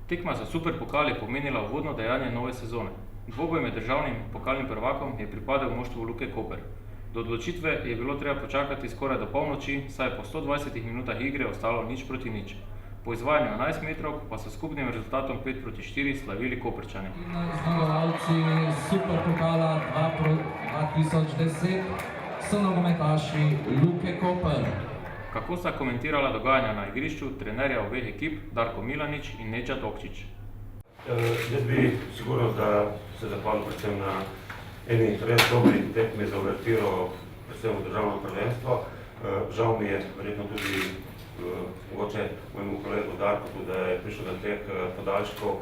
Tekma za superpokal je pomenila uvodno dejanje nove sezone. Dvoboj med državnim in pokalnim prvakom je pripadel moštvu Luke Koper. Do odločitve je bilo treba počakati skoraj do polnoči, saj je po 120 minutah igre ostalo 0:0. Po izvajanju 11 metrovk pa so skupnim rezultatom 5:4 slavili Koprčani. Zmagovalci superpokala 2010 so nogometaši Luke Koper. Kako sta komentirala dogajanja na igrišču trenerja obeh ekip Darko Milanič in Nedžad Okčič? Jaz bi sigurno, da se zahvalil predvsem na eni res dobri tekmi za uvertiro, predvsem v državno prvenstvo. Žal mi je verjetno tudi mogoče mojemu kolegu Darku, da je prišlo do teh podaljškov,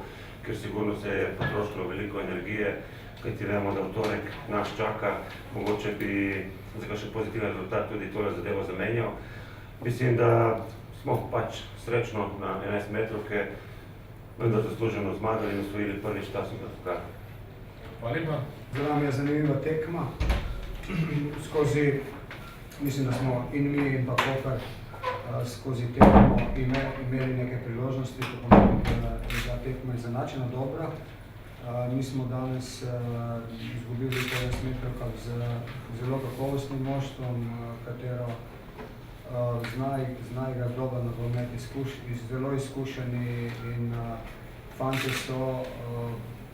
ker sigurno se je potrošilo veliko energije, kajti vemo, da v torek nas čaka, mogoče bi za kakšen pozitiven rezultat tudi tole zadevo zamenjal. Mislim, da smo pač srečno na 11 metrovke, vendar zasluženo zmagali in osvojili prvič ta superpokal. Hvala lepa. Za nami je zanimiva tekma. Skozi, mislim, da smo in mi in pa Koper skozi tekmo imeli neke priložnosti, to pomeni, da je ta tekma izenačena dobra. Mi smo danes izgubili po 11 metrovkah z zelo kakovostnim moštvom, katero zna igrati dober nogomet, zelo izkušeni in fantje so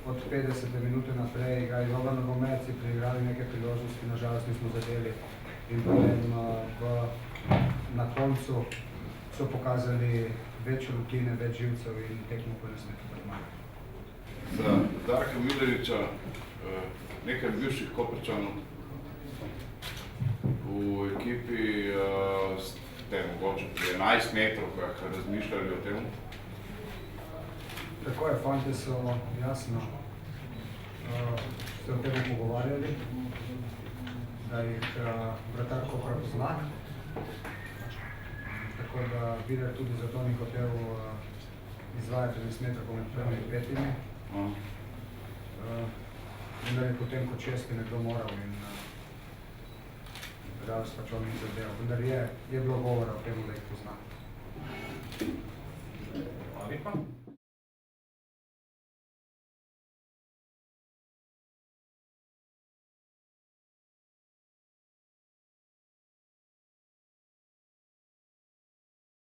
od 50 minute naprej igrali dober nogomet, si preigrali neke priložnosti, nažalost nismo zadeli in potem na koncu so pokazali več rutine, več živcev in tekmo po 11 metrov zmagali. Za Darka Milaniča, nekaj bivših Koprčanov v ekipi ste mogoče pri 11 metrovkah razmišljali o tem? Tako je, fantje so jasno se o tem pogovarjali, da jih vratar Kopra pozna. Tako da videti tudi zato ni hotel izvajati 11 metrovkov med prvimi petimi. Vendar je potem kot šesti nekdo moral in realnost pač on ni zadeval. Vendar je bilo govora o tem, da jih pozna. Hvala lepa.